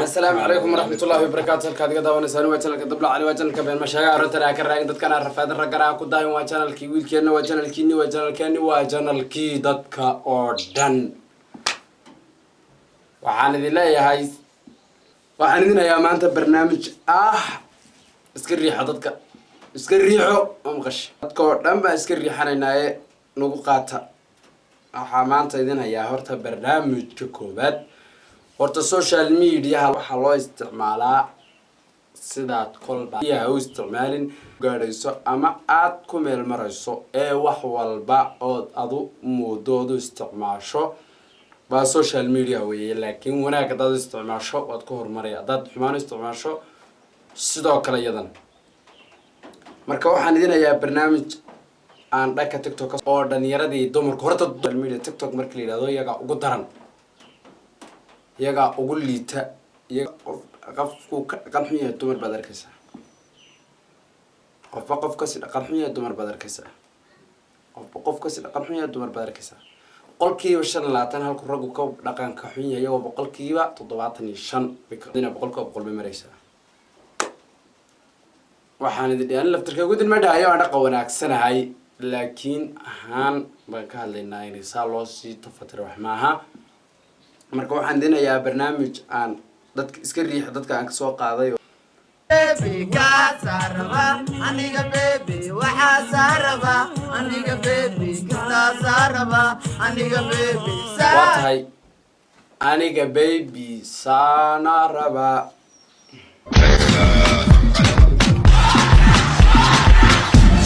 السلام عليكم ورحمة الله وبركاته. الكادي قدام ونسأل وجهنا كدبل على وجهنا كبين مشاعر رتنا كراجع دت كنا رفعت الرجال كداي وجهنا الكي ويلكين وجهنا الكيني وجهنا الكيني وجهنا الكي دت كأردن وعن ذي لا يا هاي وعن ذي يا ما أنت برنامج اسكري حضرتك اسكري حو أمغش كأردن باسكري حنا نقطة حمان تيدنا يا هرت برنامج كوبات horta social media waxa loo isticmaalaa sidaad kolba u isticmaalin gaadhayso ama aad ku meel marayso ee wax walba oo adu moodoodu isticmaasho ba social media weeye laakiin wanaag dad isticmaasho wad ku hormaraya dad xumaan isticmaasho sidoo kale yadan marka waxaan idinayaa barnaamij aan dhaka TikTok oo dhalinyaradii dumarku horta social media TikTok markii la yiraahdo iyaga ugu daran yaga ugu liita yaga qofku qalxiyo dumar badarkaysa qofka si qalxiyo dumar badarkaysa qofka si qalxiyo dumar badarkaysa qolkiiba 5 halku rag ka dhaqanka xun yahay oo boqolkiiba 75 bikadina boqolkiiba maraysa waxaan idin laftirka gudin ma dhahayo aan dhaqan wanaagsanahay laakiin ahaan baan ka hadlaynaa in saa loo sii tafatiro wax maaha marka waxaan dinayaa barnaamij aan dadka iska riix dadka aan ka soo qaaday baby ka saraba aniga baby waxa saraba aniga baby ka saraba aniga baby waay aniga baby sana raba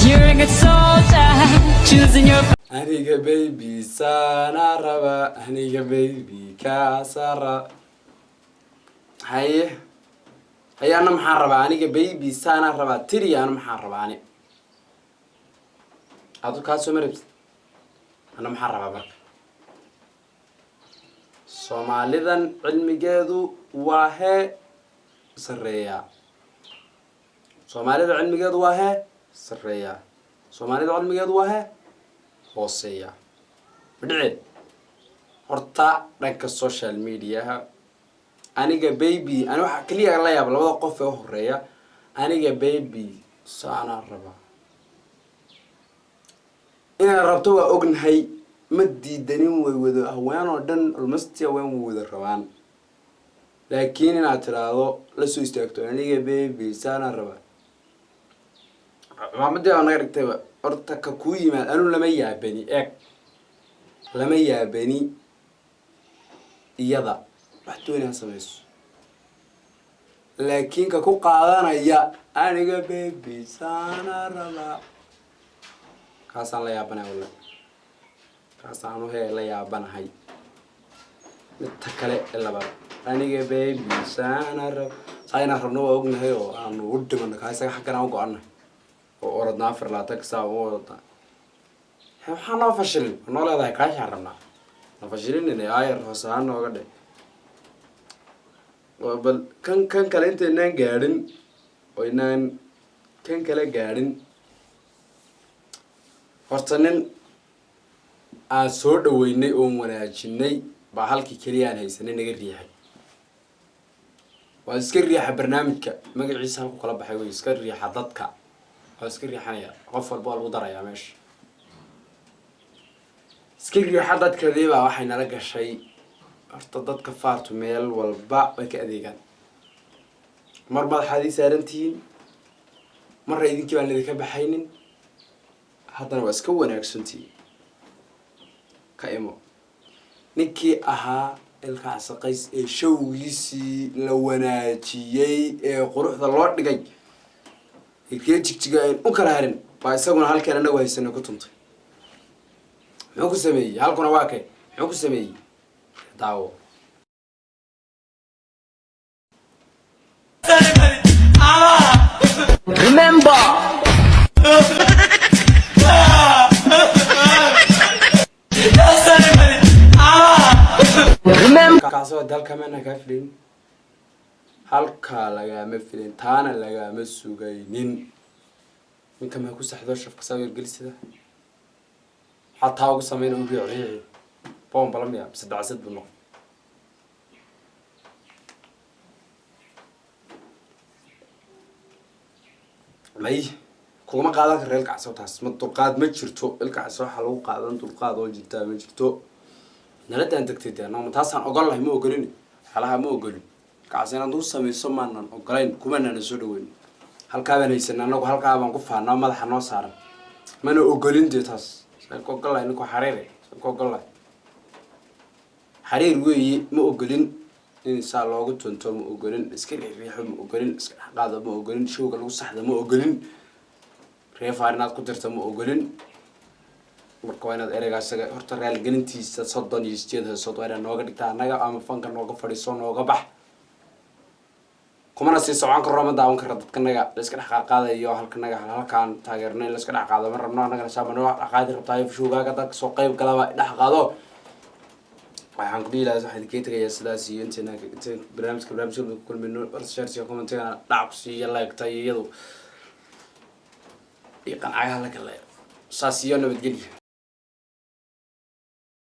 You're a good soldier, choosing your aniga baby sana raba aniga baby kasara haye ana maxaan rabaa aniga baby sana raba tiri ana maxaan rabaa ani adu ka soo maribs ana maxaan rabaa marka Soomaalidan cilmigeedu waa he sareeya Soomaalida cilmigeedu waa he sareeya Soomaalida cilmigeedu waa he hooseeya bidcid horta dhanka social media aniga baby ana waxa kaliya la yaab labada qof ee horeeya aniga baby saana raba ina rabto waa ognahay ma diidanin way wada haween oo dhan almost waan wada rabaan laakiin ina tiraado la soo istaagto aniga baby saana raba maamada aan naga dhigtay horta ka ku yimaad anu lama yaabani lama yaabani iyada wax doonaya sameeyso laakiin ka ku qaadanaya aniga baby sana raba kaasaan la yaabanahay wala kaasaan la yaabanahay mid kale laba aniga baby sana raba sayna rabno waa ognahay oo aanu u dhimanno kaasaga xaqana u go'anahay oo orodna afar la tag saa oo wada waxaan noo fashilin noo leedahay ka xarabna noo fashilin inay ayar hoosaan nooga dhig oo bal kan kale intaan gaarin oo inaan kan kale gaarin horta nin aan soo dhaweynay oo wanaajinay ba halkii kaliya aan haysanay naga riixay waa iska riixa barnaamijka magaciisa halku kala baxay way iska riixa dadka iska riixanaya qof walba lagu daraya meesha iska riixa dadka deeba waxay nala gashay horta dadka faartu meel walba way ka adeegan mar madaxadii saarantiin mar idinkii baan idinka baxaynin haddana waa iska wanaagsantii ka imo ninkii ahaa ilka casaqays ee showgiisii la wanaajiyay ee quruxda loo dhigay jigjiga u kala harin baa isaguna halkan anagu haysana ku tuntay muxuu ku sameeyay halkuna waa kay muxuu ku sameeyay daawo remember kaasoo dalka mana ka filin halka lagama filin taana lagama sugaynin ninka ma ku saxdo shafka sawir gelisida hataa ugu sameeyay uu riixay بوم بلام يا بس دعسد بالنقط may kuma qaadan karo ilka casoo taas ma dulqaad ma jirto ilka casoo waxa lagu qaadan dulqaad oo jirta ma jirto naladan tagtay anoo taasaan ogolahay ma ogolin xalaha ma ogolin kaasina duu sameeyso maanan ogolayn kuma nana soo dhaweyn halka baan haysan anagu halka baan ku faanaa madaxa noo saaran mana ogolin taas sanko ogolahay niko xariir sanko ogolahay xariir weeye ma ogolin in saa loogu tunto ma ogolin iska riixo ma ogolin iska qaado ma ogolin showga lagu saxda ma ogolin reefaarinaad ku dirta ma ogolin marka waa inaad ereygaas horta raal gelintiisa 38 heesood waa nooga dhigtaa anaga ama fanka nooga fadhiiso nooga bax kumana sii socon karo ma daawan karo dadkanaga la iska dhax qaadayo halkanaga halkaan taageernay la iska dhax qaado ma rabno anaga saamano qaadi rabtaa showgaaga dadka soo qayb galaba dhax qaado waxaan ku dhiilaa waxa dikeetagaya sidaas iyo inta barnaamijka kulmino share iyo comment-ga dhac si like tay iyadu iqan cagaha la kala saasiyo nabadgelyo